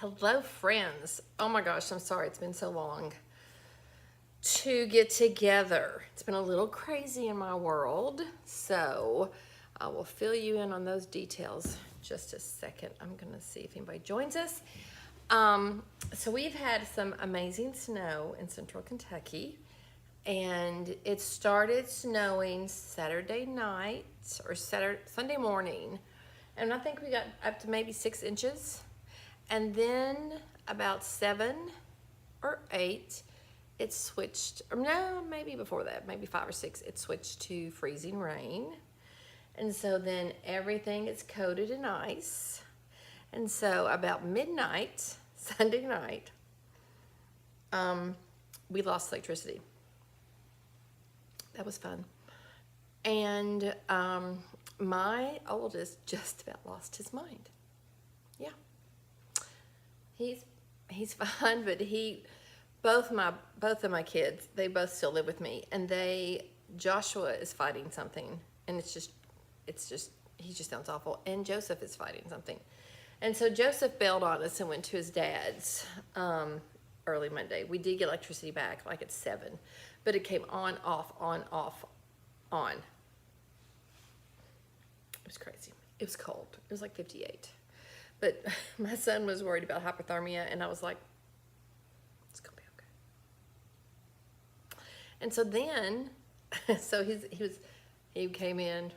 Hello, friends. Oh my gosh, I'm sorry it's been so long to get together. It's been a little crazy in my world, so I will fill you in on those details just a second. I'm gonna see if anybody joins us. So we've had some amazing snow in central Kentucky, and it started snowing Saturday night or Sunday morning, and I think we got up to maybe 6 inches. And then about 7 or 8, it switched, or no, maybe before that, maybe 5 or 6, it switched to freezing rain. And so then everything is coated in ice. And so about midnight, Sunday night, we lost electricity. That was fun. And my oldest just about lost his mind. Yeah. He's fine, but both of my kids, they both still live with me, and Joshua is fighting something, and he just sounds awful, and Joseph is fighting something. And so Joseph bailed on us and went to his dad's early Monday. We did get electricity back like at 7, but it came on, off, on, off, on. It was crazy. It was cold. It was like 58. But my son was worried about hypothermia, and I was like, it's gonna be okay. And so then, he came in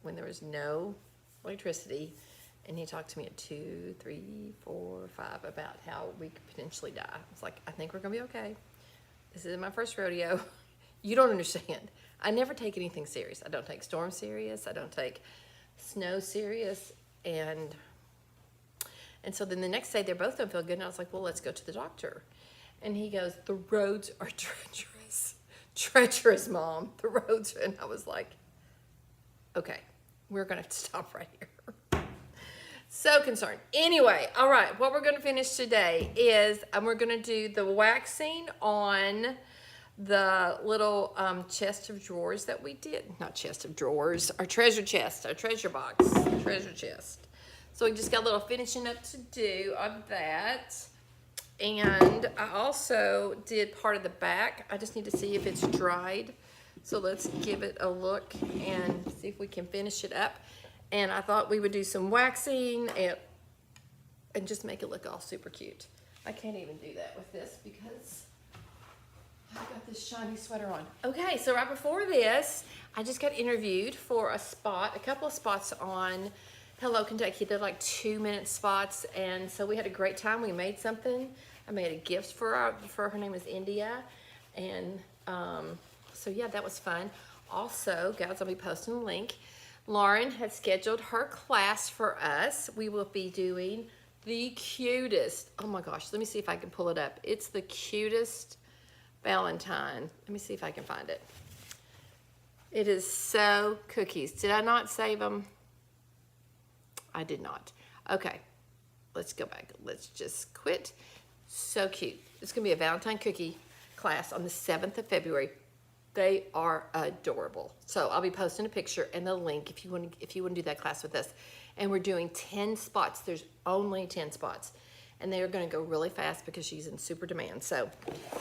when there was no electricity, and he talked to me at 2, 3, 4, 5 about how we could potentially die. I was like, I think we're gonna be okay. This is my first rodeo. You don't understand. I never take anything serious. I don't take storm serious. I don't take snow serious, and so then the next day, they both don't feel good, and I was like, well, let's go to the doctor. And he goes, the roads are treacherous. Treacherous, Mom. The roads. And I was like, okay, we're going to have to stop right here. So concerned. Anyway, all right, what we're going to finish today is we're going to do the waxing on the little chest of drawers that we did. Not chest of drawers, our treasure chest, our treasure box, treasure chest. So we just got a little finishing up to do on that. And I also did part of the back. I just need to see if it's dried. So let's give it a look and see if we can finish it up. And I thought we would do some waxing and just make it look all super cute. I can't even do that with this because I've got this shiny sweater on. Okay, so right before this, I just got interviewed for a couple of spots on Hello Kentucky. They're like 2-minute spots, and so we had a great time. We made something. I made a gift for her name is India, and so yeah, that was fun. Also, guys, I'll be posting a link. Lauren had scheduled her class for us. We will be doing the cutest, oh my gosh, let me see if I can pull it up. It's the cutest Valentine. Let me see if I can find it. It is so cookies. Did I not save them? I did not. Okay, let's go back. Let's just quit. So cute. It's gonna be a Valentine cookie class on the 7th of February. They are adorable. So I'll be posting a picture and the link if you want to do that class with us. And we're doing 10 spots. There's only 10 spots. And they are gonna go really fast because she's in super demand. So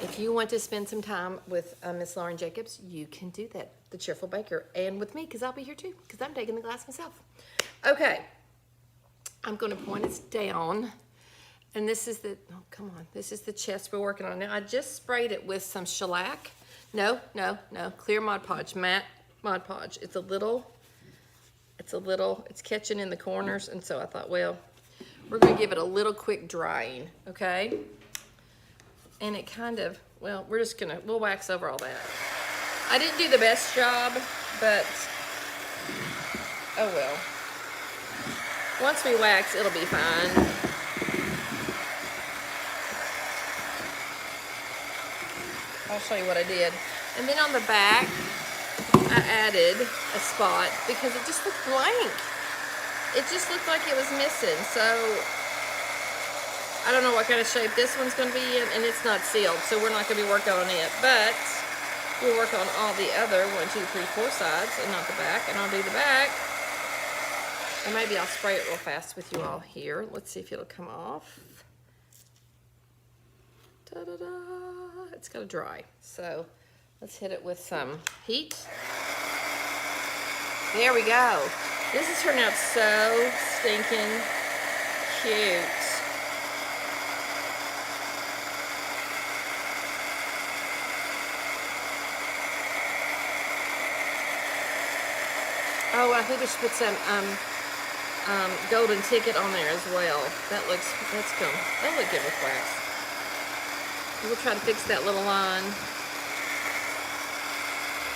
if you want to spend some time with Miss Lauren Jacobs, you can do that, the Cheerful Baker, and with me, because I'll be here too, because I'm taking the class myself. Okay. I'm going to point us down, and this is this is the chest we're working on now. I just sprayed it with some shellac. No, clear Mod Podge, matte Mod Podge. It's catching in the corners, and so I thought, well, we're going to give it a little quick drying, okay? And it kind of, well, we'll wax over all that. I didn't do the best job, but oh well. Once we wax, it'll be fine. I'll show you what I did. And then on the back, I added a spot because it just looked blank. It just looked like it was missing. So I don't know what kind of shape this one's going to be in, and it's not sealed, so we're not going to be working on it. But we'll work on all the other 1, 2, 3, 4 sides, and not the back. And I'll do the back. And maybe I'll spray it real fast with you all here. Let's see if it'll come off. Ta-da-da. It's gotta dry. So let's hit it with some heat. There we go. This has turned out so stinking cute. Oh, I think we should put some golden ticket on there as well. That's cool. That'll look good with wax. We'll try to fix that little line.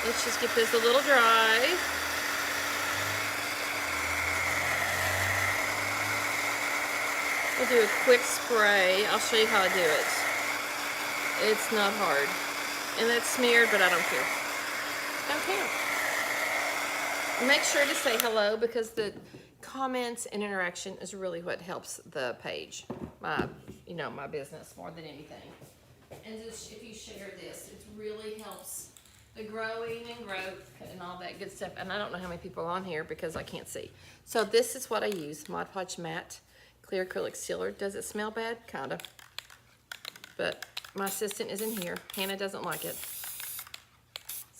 Let's just get this a little dry. We'll do a quick spray. I'll show you how I do it. It's not hard. And that's smeared, but I don't care. Don't care. Make sure to say hello because the comments and interaction is really what helps the page, my business more than anything. And just if you share this, it really helps the growing and growth and all that good stuff. And I don't know how many people are on here because I can't see. So this is what I use, Mod Podge Matte Clear Acrylic Sealer. Does it smell bad? Kind of. But my assistant isn't here. Hannah doesn't like it.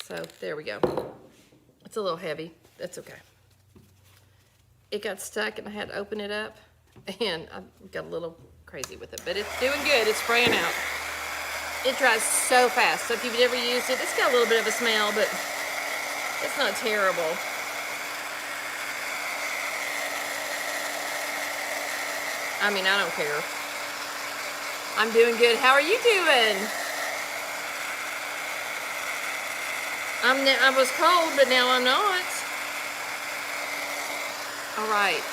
So there we go. It's a little heavy. That's okay. It got stuck and I had to open it up and I got a little crazy with it, but it's doing good. It's spraying out. It dries so fast. So if you've ever used it, it's got a little bit of a smell, but it's not terrible. I mean, I don't care. I'm doing good. How are you doing? I was cold, but now I'm not. All right.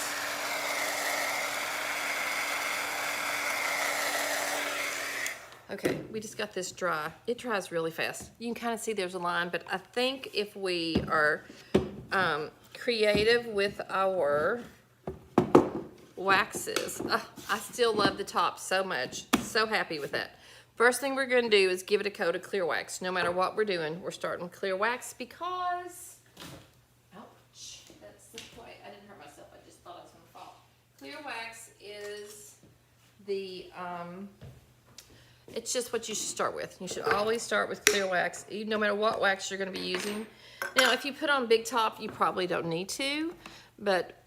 Okay, we just got this dry. It dries really fast. You can kind of see there's a line, but I think if we are creative with our waxes, I still love the top so much. So happy with that. First thing we're going to do is give it a coat of clear wax. No matter what we're doing, we're starting with clear wax because, ouch, that's the way. I didn't hurt myself. I just thought I was going to fall. Clear wax is the, it's just what you should start with. You should always start with clear wax, no matter what wax you're going to be using. Now, if you put on Big Top, you probably don't need to, but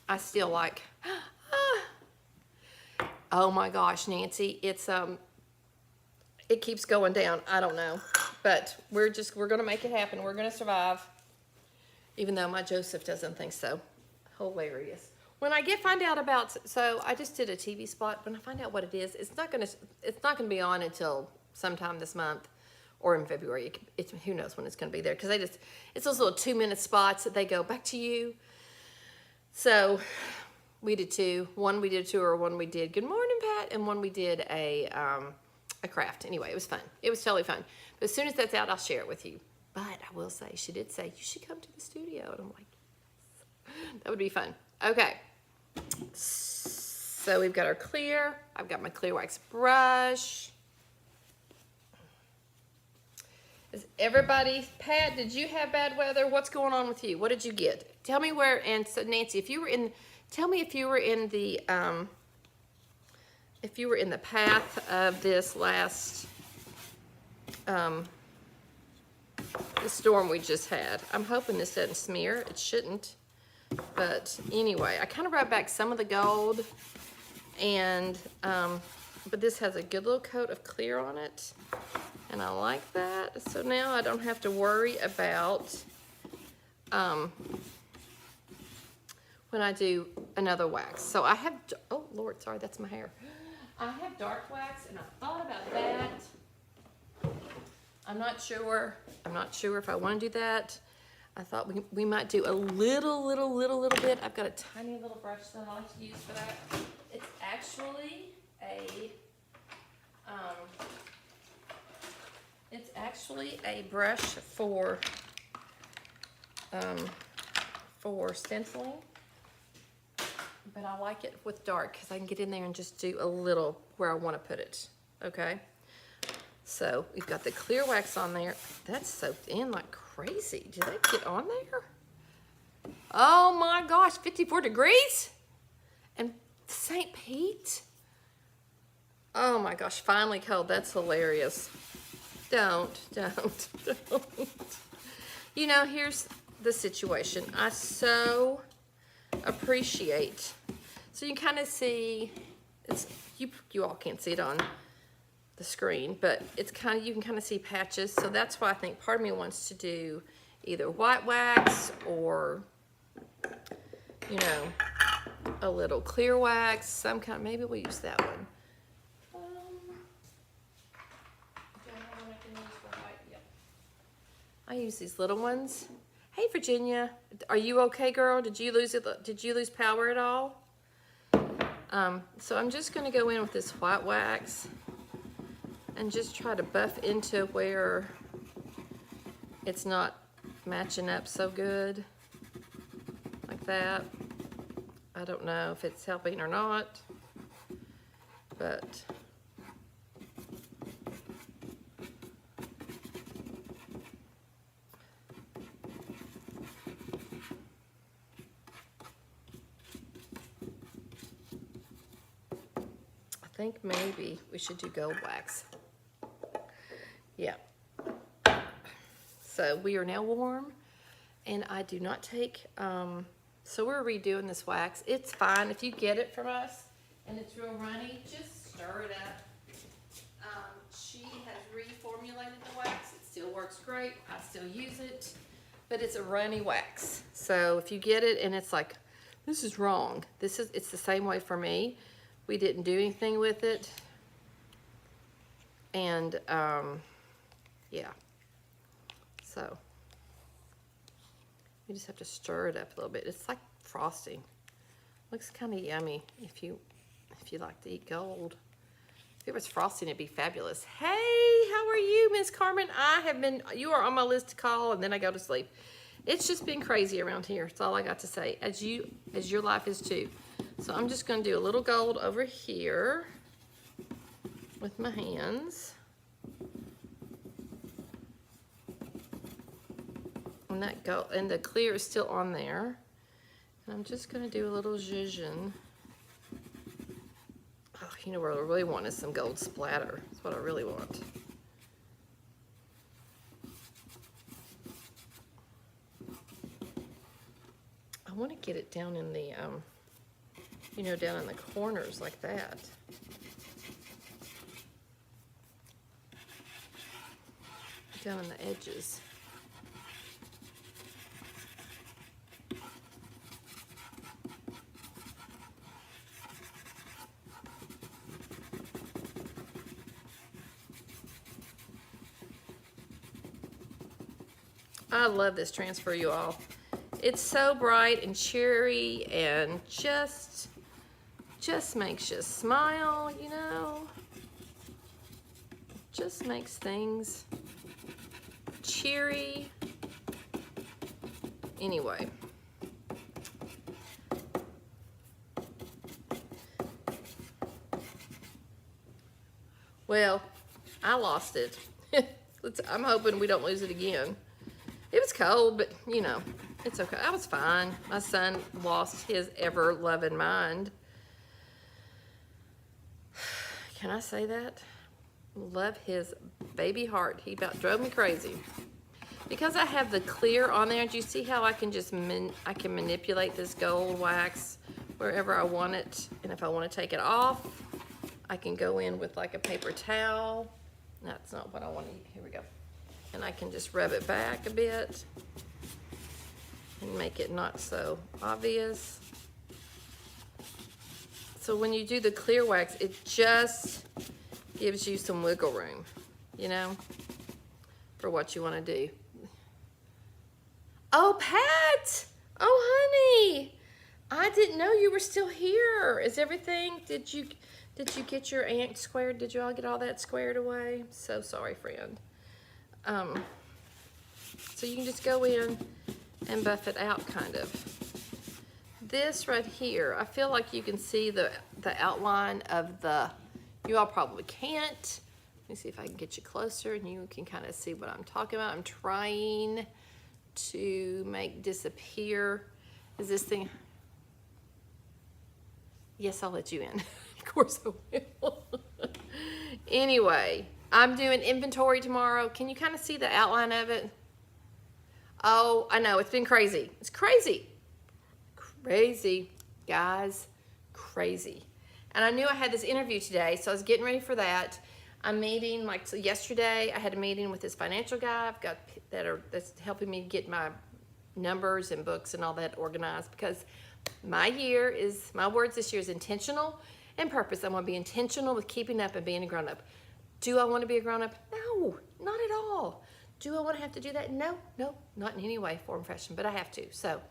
I still like, oh my gosh, Nancy, it keeps going down. I don't know, but we're going to make it happen. We're going to survive, even though my Joseph doesn't think so. Hilarious. When I find out about, so I just did a TV spot. When I find out what it is, it's not going to be on until sometime this month or in February. Who knows when it's going to be there, because it's those little 2-minute spots that they go back to you. So we did two. One we did a tour, one we did Good Morning Pat, and one we did a craft. Anyway, it was fun. It was totally fun. But as soon as that's out, I'll share it with you. But I will say, she did say, you should come to the studio. And I'm like, yes. That would be fun. Okay. So we've got our clear. I've got my clear wax brush. Is everybody, Pat, did you have bad weather? What's going on with you? What did you get? Tell me where, and so Nancy, if you were in, tell me if you were in the path of this last, the storm we just had. I'm hoping this doesn't smear. It shouldn't. But anyway, I kind of brought back some of the gold, and, but this has a good little coat of clear on it. And I like that. So now I don't have to worry about when I do another wax. So I have, oh Lord, sorry, that's my hair. I have dark wax, and I thought about that. I'm not sure if I want to do that. I thought we might do a little bit. I've got a tiny little brush that I like to use for that. It's actually a brush for stenciling, but I like it with dark because I can get in there and just do a little where I want to put it. Okay, so we've got the clear wax on there. That's soaked in like crazy. Did that get on there? Oh my gosh, 54 degrees? And St. Pete? Oh my gosh, finally cold. That's hilarious. Don't. You know, here's the situation. I so appreciate. So you can kind of see, it's you all can't see it on the screen, but it's kind of, you can kind of see patches. So that's why I think part of me wants to do either white wax or, you know, a little clear wax, some kind. Maybe we'll use that one. I use these little ones. Hey, Virginia, are you okay, girl? Did you lose it? Did you lose power at all? So I'm just gonna go in with this white wax and just try to buff into where it's not matching up so good, like that. I don't know if it's helping or not, but I think maybe we should do gold wax. Yeah. So we are now warm, and I do not take, so we're redoing this wax. It's fine if you get it from us and it's real runny, just stir it up. She has reformulated the wax. It still works great. I still use it, but it's a runny wax. So if you get it and it's like, this is wrong, it's the same way for me. We didn't do anything with it. And yeah. So you just have to stir it up a little bit. It's like frosting. Looks kind of yummy if you like to eat gold. If it was frosting, it'd be fabulous. Hey, how are you, Miss Carmen? You are on my list to call, and then I go to sleep. It's just been crazy around here. That's all I got to say. As your life is too. So I'm just going to do a little gold over here with my hands. And that gold, and the clear is still on there. And I'm just going to do a little zhuzhin. Oh, you know what I really want is some gold splatter. That's what I really want. I want to get it down in the, you know, down in the corners like that. Down on the edges. I love this transfer, you all. It's so bright and cheery and just makes you smile, you know. Just makes things cheery. Anyway. Well, I lost it. I'm hoping we don't lose it again. It was cold, but you know, it's okay. I was fine. My son lost his ever-loving mind. Can I say that? Love his baby heart. He about drove me crazy. Because I have the clear on there, do you see how I can just I can manipulate this gold wax wherever I want it? And if I want to take it off, I can go in with like a paper towel. That's not what I want to use. Here we go. And I can just rub it back a bit and make it not so obvious. So when you do the clear wax, it just gives you some wiggle room, you know, for what you want to do. Oh, Pat! Oh, honey! I didn't know you were still here. Is everything, did you get your ant squared? Did you all get all that squared away? So sorry, friend. So you can just go in and buff it out, kind of. This right here, I feel like you can see the outline of the, you all probably can't. Let me see if I can get you closer and you can kind of see what I'm talking about. I'm trying to make disappear. Is this thing? Yes, I'll let you in. Of course I will. Anyway, I'm doing inventory tomorrow. Can you kind of see the outline of it? Oh, I know, it's been crazy. It's crazy. Crazy, guys, crazy. And I knew I had this interview today, so I was getting ready for that. I'm meeting, like, so yesterday I had a meeting with this financial guy I've got that's helping me get my numbers and books and all that organized, because my words this year is intentional and purpose. I'm going to be intentional with keeping up and being a grown-up. Do I want to be a grown-up? No, not at all. Do I want to have to do that? No, not in any way, form, fashion, but I have to. So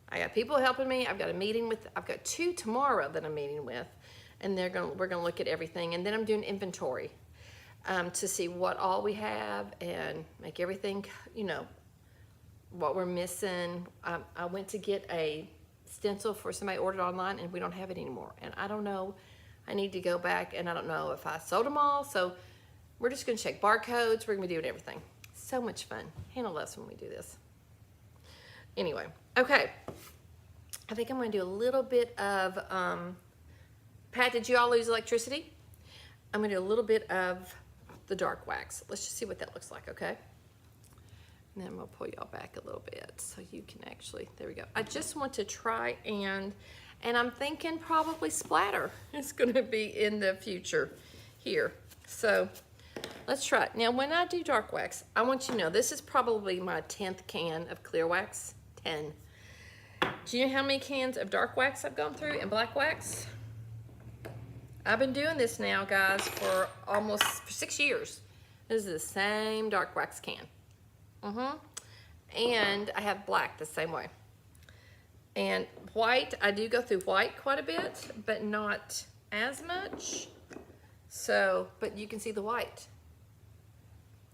I got people helping me. I've got two tomorrow that I'm meeting with, and we're gonna look at everything, and then I'm doing inventory to see what all we have and make everything, what we're missing. I went to get a stencil for somebody ordered online, and we don't have it anymore. And I don't know. I need to go back, and I don't know if I sold them all. So we're just gonna check barcodes. We're gonna be doing everything. So much fun. Hannah loves when we do this. Anyway, okay. I think I'm going to do a little bit of, Pat, did you all lose electricity? I'm going to do a little bit of the dark wax. Let's just see what that looks like, okay? And then we'll pull y'all back a little bit so you can actually, there we go. I just want to try and I'm thinking probably splatter is going to be in the future here. So let's try it. Now, when I do dark wax, I want you to know this is probably my 10th can of clear wax. 10. Do you know how many cans of dark wax I've gone through and black wax? I've been doing this now, guys, for 6 years. This is the same dark wax can. And I have black the same way. And white, I do go through white quite a bit, but not as much. So, but you can see the white.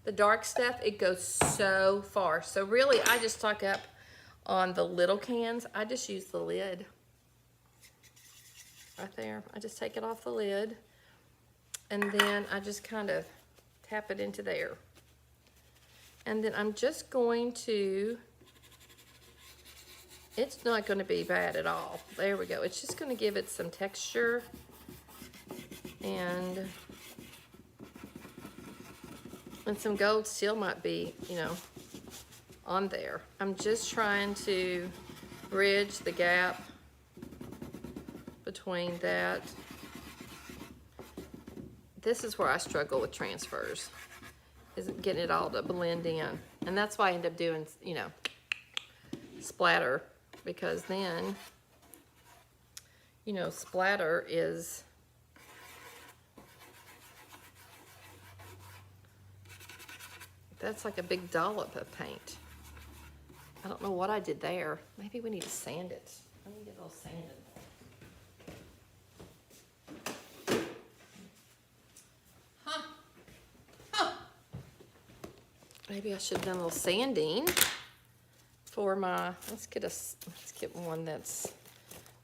The dark stuff, it goes so far. So really, I just stock up on the little cans. I just use the lid right there. I just take it off the lid, and then I just kind of tap it into there. And then I'm just going to, it's not going to be bad at all. There we go. It's just going to give it some texture, and some gold still might be, on there. I'm just trying to bridge the gap between that. This is where I struggle with transfers, is getting it all to blend in. And that's why I end up doing, splatter, because then, splatter is, that's like a big dollop of paint. I don't know what I did there. Maybe we need to sand it. I need to get a little sanded. Maybe I should have done a little sanding for my, let's get one that's,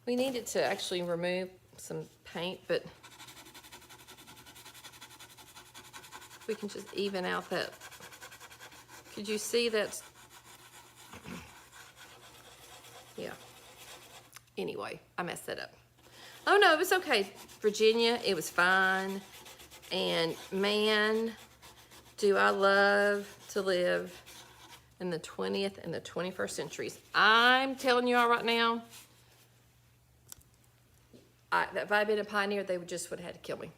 we needed to actually remove some paint, but we can just even out that. Could you see that's, yeah. Anyway, I messed that up. Oh no, it was okay. Virginia, it was fine. And man, do I love to live in the 20th and the 21st centuries. I'm telling you all right now, if I'd been a pioneer, they would have had to kill me.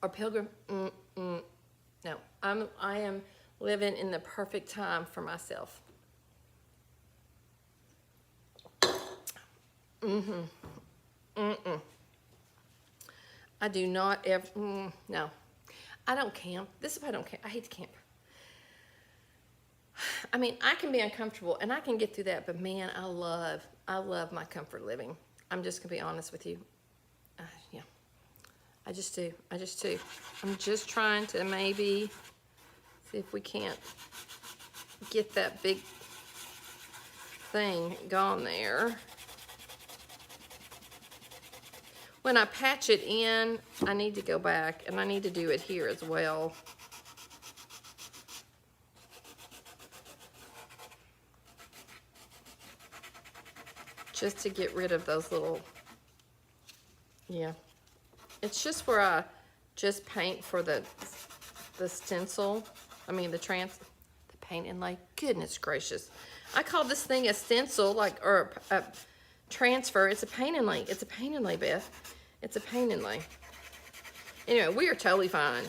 Or Pilgrim, no. I am living in the perfect time for myself. I do not ever, no. I don't camp. This is why I don't camp. I hate to camp. I mean, I can be uncomfortable and I can get through that, but man, I love my comfort living. I'm just gonna be honest with you. Yeah, I just do. I'm just trying to maybe see if we can't get that big thing gone there. When I patch it in, I need to go back and I need to do it here as well. Just to get rid of those little, yeah. It's just where I just paint for the stencil. I mean the paint inlay. Goodness gracious. I call this thing a stencil, like, or a transfer. It's a paint inlay. It's a paint inlay, Beth. It's a paint inlay. Anyway, we are totally fine.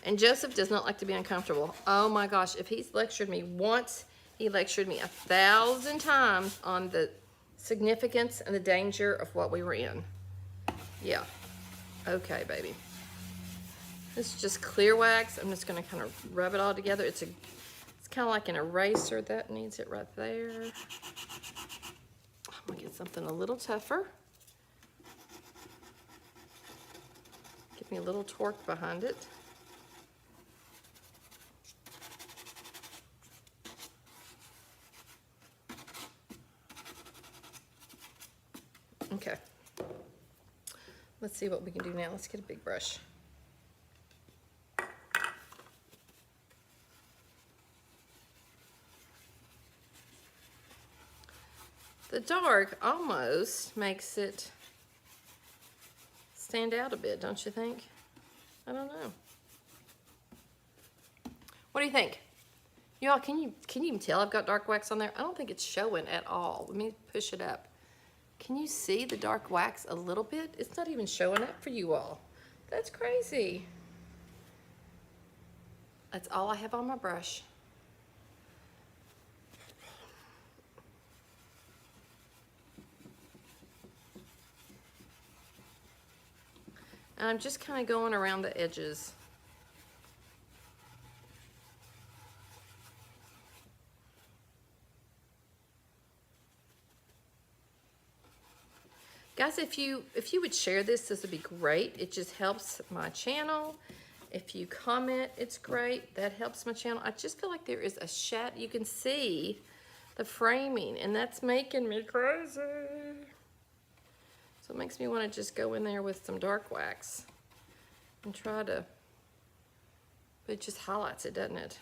And Joseph does not like to be uncomfortable. Oh my gosh, if he's lectured me once, he lectured me 1,000 times on the significance and the danger of what we were in. Yeah. Okay, baby. This is just clear wax. I'm just gonna kind of rub it all together. It's kind of like an eraser. That needs it right there. I'm gonna get something a little tougher. Give me a little torque behind it. Okay. Let's see what we can do now. Let's get a big brush. The dark almost makes it stand out a bit, don't you think? I don't know. What do you think? Y'all, can you even tell I've got dark wax on there? I don't think it's showing at all. Let me push it up. Can you see the dark wax a little bit? It's not even showing up for you all. That's crazy. That's all I have on my brush. And I'm just kind of going around the edges. Guys, if you would share this would be great. It just helps my channel. If you comment, it's great. That helps my channel. I just feel like there is a shadow. You can see the framing, and that's making me crazy. So it makes me want to just go in there with some dark wax and try to, but it just highlights it, doesn't it?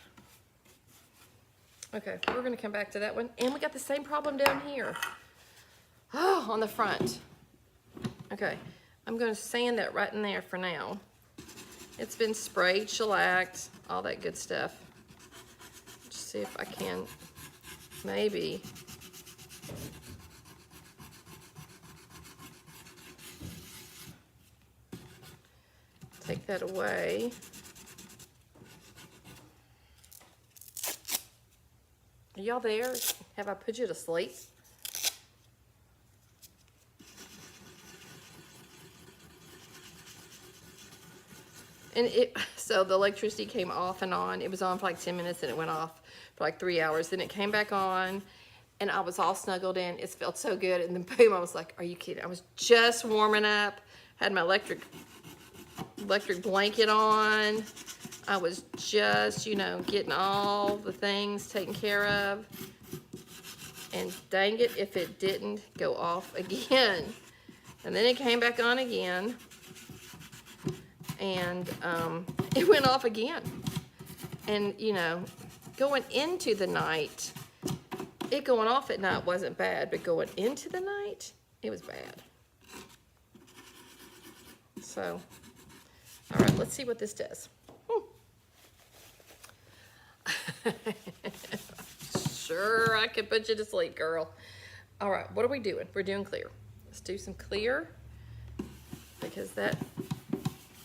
Okay, we're gonna come back to that one. And we got the same problem down here. Oh, on the front. Okay, I'm gonna sand that right in there for now. It's been sprayed, shellacked, all that good stuff. Just see if I can maybe take that away. Are y'all there? Have I put you to sleep? And so the electricity came off and on. It was on for like 10 minutes and it went off for like 3 hours. Then it came back on and I was all snuggled in. It felt so good. And then boom, I was like, are you kidding? I was just warming up, had my electric blanket on. I was just, you know, getting all the things taken care of. And dang it if it didn't go off again. And then it came back on again. And it went off again. And, you know, going into the night, it going off at night wasn't bad, but going into the night, it was bad. So, all right, let's see what this does. Sure, I could put you to sleep, girl. All right, what are we doing? We're doing clear. Let's do some clear because that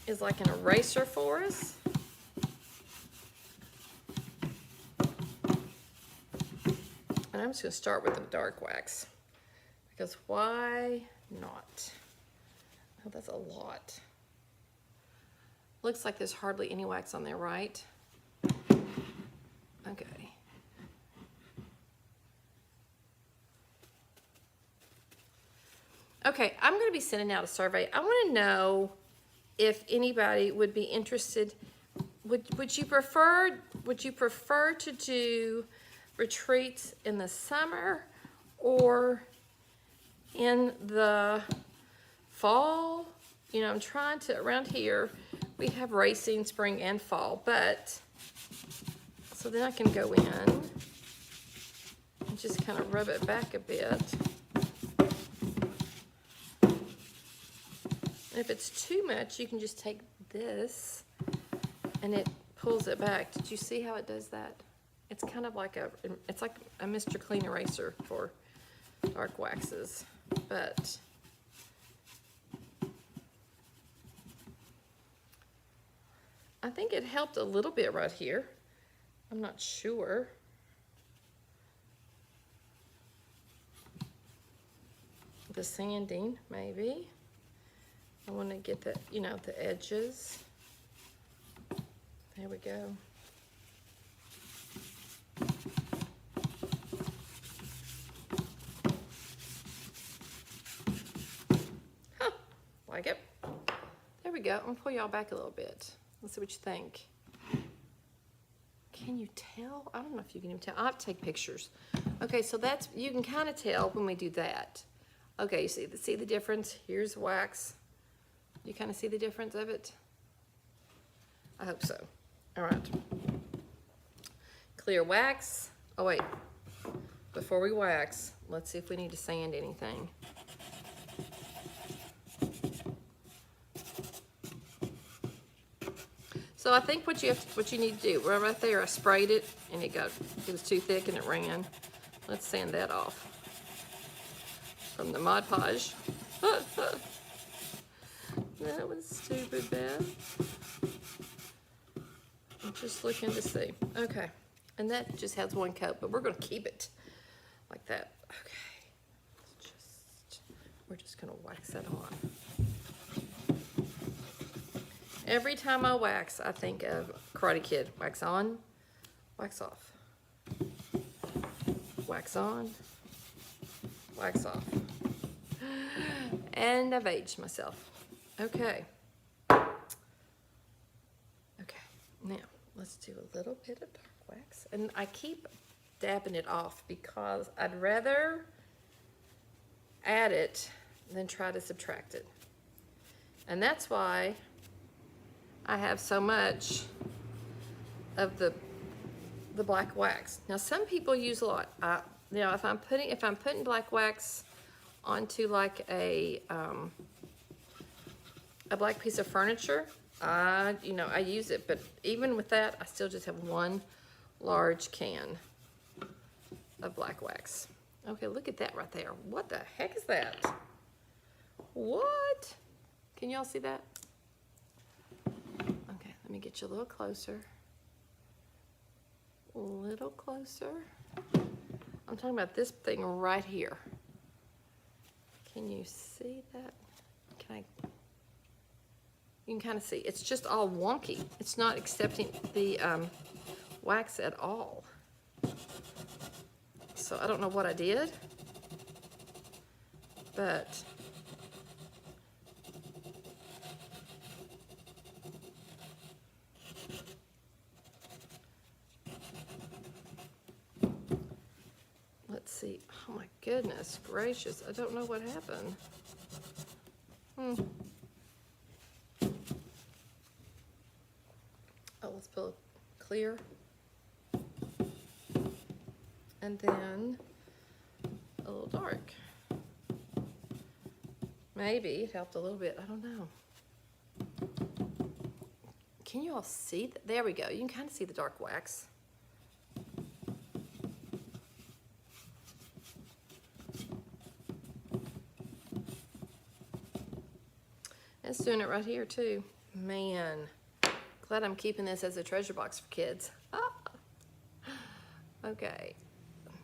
is like an eraser for us. And I'm just going to start with the dark wax because why not? Oh, that's a lot. Looks like there's hardly any wax on there, right? Okay. Okay, I'm going to be sending out a survey. I want to know if anybody would be interested. Would you prefer to do retreats in the summer or in the fall? You know, I'm trying to, around here, we have racing spring and fall, but, so then I can go in and just kind of rub it back a bit. If it's too much, you can just take this and it pulls it back. Did you see how it does that? It's kind of like it's like a Mr. Clean eraser for dark waxes, but I think it helped a little bit right here. I'm not sure. The sanding, maybe. I want to get the, you know, the edges. There we go. Huh, like it. There we go. I'm gonna pull y'all back a little bit. Let's see what you think. Can you tell? I don't know if you can even tell. I'll have to take pictures. Okay, so that's, you can kind of tell when we do that. Okay, you see the difference? Here's wax. You kind of see the difference of it? I hope so. All right. Clear wax. Oh wait, before we wax, let's see if we need to sand anything. So I think what you need to do, right there, I sprayed it and it was too thick and it ran. Let's sand that off from the Mod Podge. That was stupid bad. I'm just looking to see. Okay, and that just has one coat, but we're gonna keep it like that. Okay, we're just gonna wax that on. Every time I wax, I think of Karate Kid. Wax on, wax off. Wax on, wax off. And I've aged myself. Okay. Okay, now let's do a little bit of dark wax. And I keep dabbing it off because I'd rather add it than try to subtract it. And that's why I have so much of the black wax. Now some people use a lot. You know, if I'm putting black wax onto like a black piece of furniture, you know, I use it, but even with that, I still just have one large can of black wax. Okay, look at that right there. What the heck is that? What? Can y'all see that? Okay, let me get you a little closer. A little closer. I'm talking about this thing right here. Can you see that? You can kind of see. It's just all wonky. It's not accepting the wax at all. So I don't know what I did, but let's see. Oh my goodness gracious. I don't know what happened. Oh, let's put clear. And then a little dark. Maybe it helped a little bit. I don't know. Can you all see that? There we go. You can kind of see the dark wax. It's doing it right here too. Man, glad I'm keeping this as a treasure box for kids. Ah. Okay.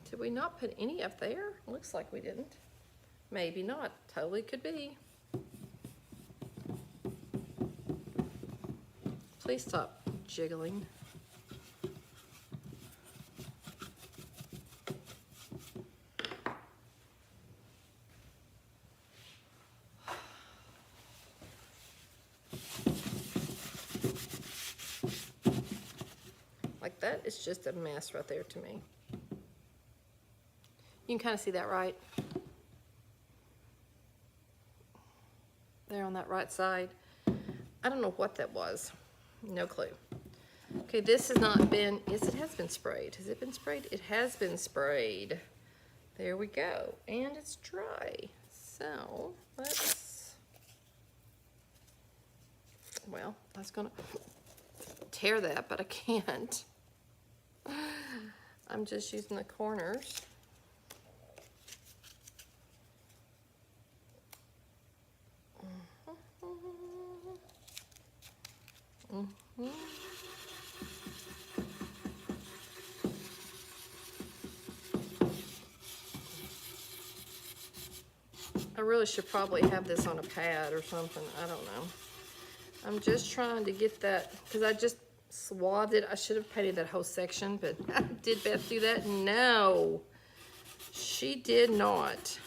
Did we not put any up there? Looks like we didn't. Maybe not. Totally could be. Please stop jiggling. Like that is just a mess right there to me. You can kind of see that, right? There on that right side. I don't know what that was. No clue. Okay, this has not been, yes, it has been sprayed. Has it been sprayed? It has been sprayed. There we go. And it's dry. So let's Well, I was gonna tear that, but I can't. I'm just using the corners. I really should probably have this on a pad or something. I don't know. I'm just trying to get that, because I just swathed it. I should have painted that whole section, but did Beth do that? No, she did not.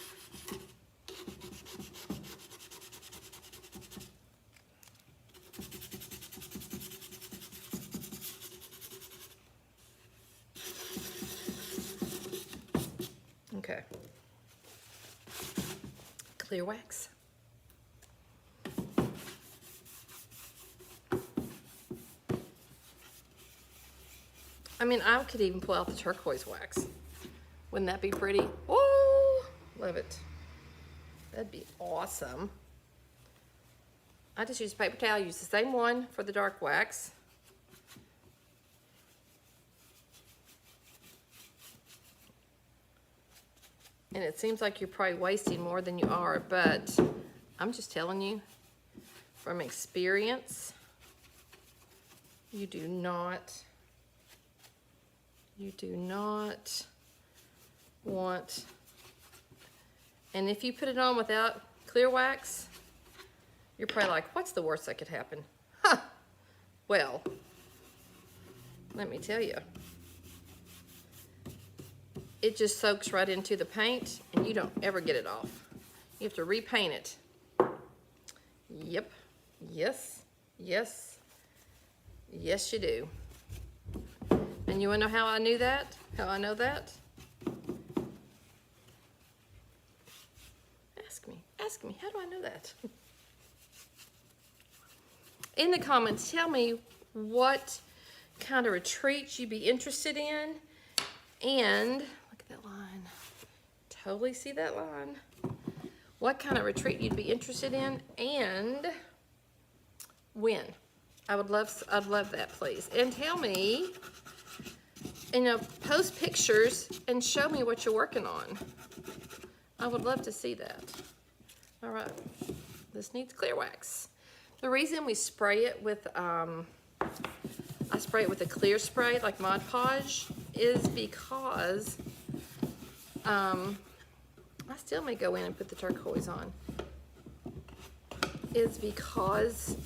Okay. Clear wax. I mean, I could even pull out the turquoise wax. Wouldn't that be pretty? Oh, love it. That'd be awesome. I just use a paper towel. I use the same one for the dark wax. And it seems like you're probably wasting more than you are, but I'm just telling you from experience, you do not want, and if you put it on without clear wax, you're probably like, what's the worst that could happen? Huh. Well, let me tell you, it just soaks right into the paint and you don't ever get it off. You have to repaint it. Yep. Yes. Yes. Yes, you do. And you wanna know how I knew that? How I know that? Ask me, how do I know that? In the comments, tell me what kind of retreats you'd be interested in. And look at that line. Totally see that line. What kind of retreat you'd be interested in and when. I'd love that, please. And tell me, post pictures and show me what you're working on. I would love to see that. All right, this needs clear wax. The reason we spray it with, I spray it with a clear spray like Mod Podge is because, I still may go in and put the turquoise on, is because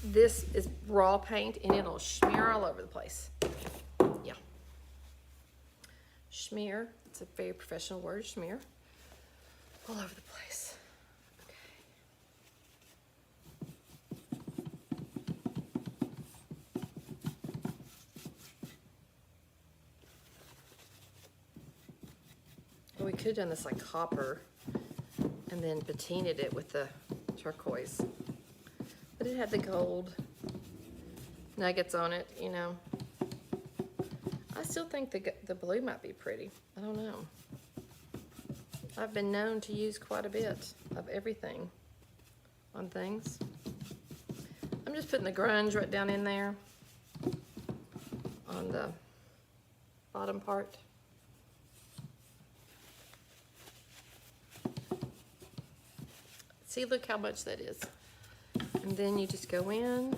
this is raw paint and it'll smear all over the place. Yeah. Smear, it's a very professional word, smear, all over the place. We could have done this like copper and then patinaed it with the turquoise. But it had the gold nuggets on it, I still think the blue might be pretty. I don't know. I've been known to use quite a bit of everything on things. I'm just putting the grunge right down in there on the bottom part. See, look how much that is. And then you just go in.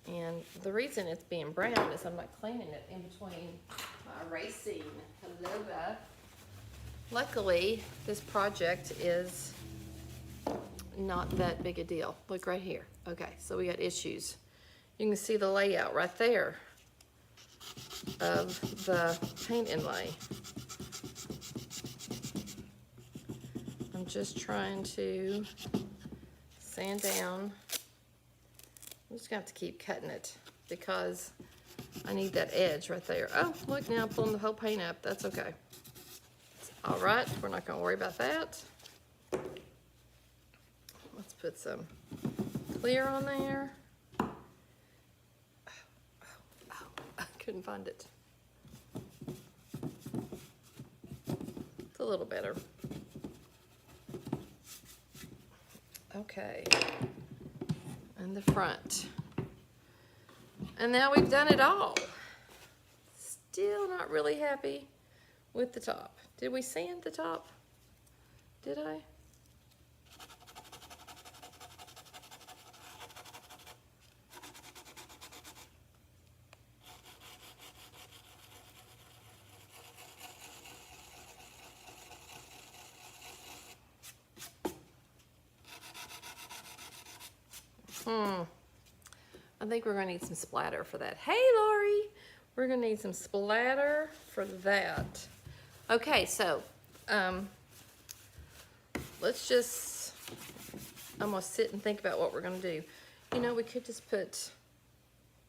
And the reason it's being brown is I'm not cleaning it in between my erasing. Hello, Beth. Luckily, this project is not that big a deal. Look right here. Okay, so we got issues. You can see the layout right there of the paint inlay. I'm just trying to sand down. I'm just gonna have to keep cutting it because I need that edge right there. Oh, look, now I'm pulling the whole paint up. That's okay. All right, we're not gonna worry about that. Let's put some clear on there. Oh, I couldn't find it. It's a little better. Okay. and the front. And now we've done it all. Still not really happy with the top. Did we sand the top? Did I? I think we're gonna need some splatter for that. Hey, Lori, we're gonna need some splatter for that. Okay, so let's just, I'm gonna sit and think about what we're gonna do. You know, we could just put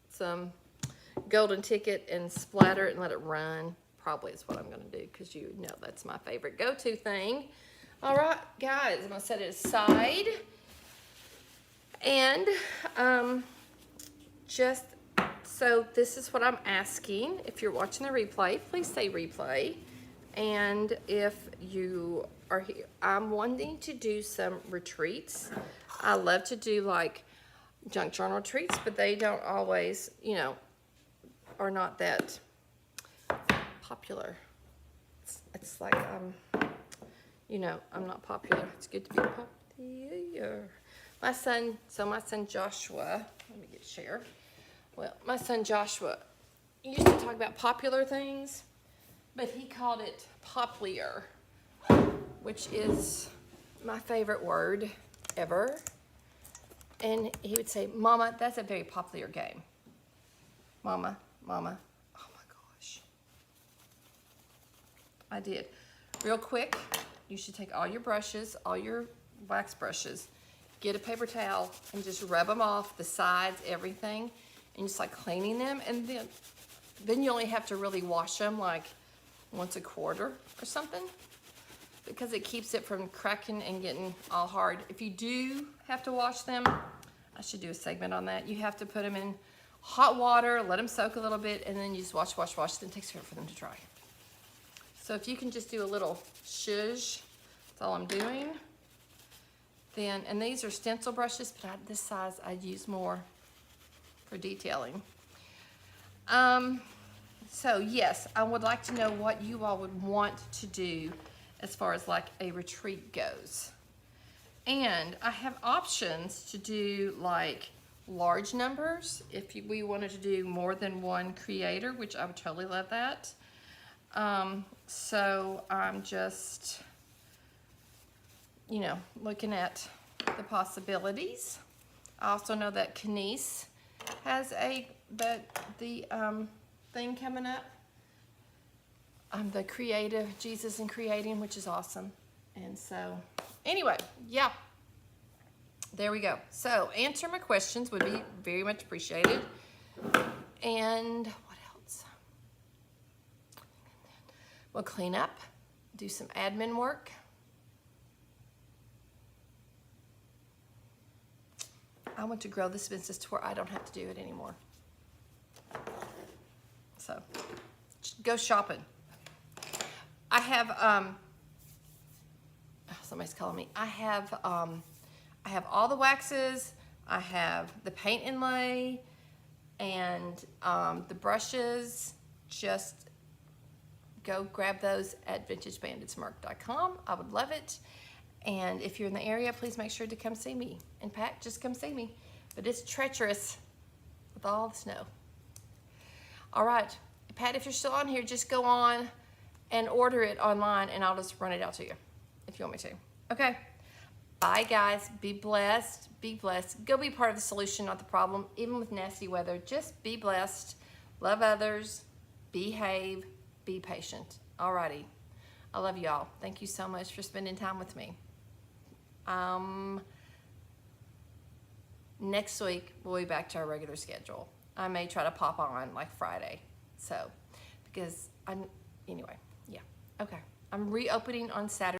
some golden ticket and splatter it and let it run. Probably is what I'm gonna do, because you know that's my favorite go-to thing. All right, guys, I'm gonna set it aside. And just so this is what I'm asking. If you're watching the replay, please say replay. And if you are here, I'm wanting to do some retreats. I love to do like junk journal retreats, but they don't always, you know, are not that popular. It's like, you know, I'm not popular. It's good to be popular. My son Joshua, let me get share. Well, my son Joshua used to talk about popular things, but he called it popular, which is my favorite word ever. And he would say, Mama, that's a very popular game. Mama, oh my gosh. I did. Real quick, you should take all your brushes, all your wax brushes, get a paper towel and just rub them off the sides, everything, and just like cleaning them. And then you only have to really wash them like once a quarter or something, because it keeps it from cracking and getting all hard. If you do have to wash them, I should do a segment on that. You have to put them in hot water, let them soak a little bit, and then you just wash, then it takes forever for them to dry. So if you can just do a little shush, that's all I'm doing. Then, and these are stencil brushes, but this size I'd use more for detailing. So yes, I would like to know what you all would want to do as far as like a retreat goes. And I have options to do like large numbers if we wanted to do more than one creator, which I would totally love that. So I'm just, you know, looking at the possibilities. I also know that Kenice has the thing coming up. The creative Jesus and Creating, which is awesome. And so anyway, yeah, there we go. So answer my questions would be very much appreciated. And what else? We'll clean up, do some admin work. I want to grow this business to where I don't have to do it anymore. So go shopping. I have somebody's calling me. I have all the waxes. I have the paint inlay and the brushes. Just go grab those at vintagebanditsmerch.com. I would love it. And if you're in the area, please make sure to come see me. And Pat, just come see me. But it's treacherous with all the snow. All right, Pat, if you're still on here, just go on and order it online and I'll just run it out to you if you want me to. Okay, bye guys, be blessed, be blessed. Go be part of the solution, not the problem, even with nasty weather. Just be blessed, love others, behave, be patient. Alrighty, I love y'all. Thank you so much for spending time with me. Next week, we'll be back to our regular schedule. I may try to pop on like Friday. So, because anyway, yeah, okay. I'm reopening on Saturday.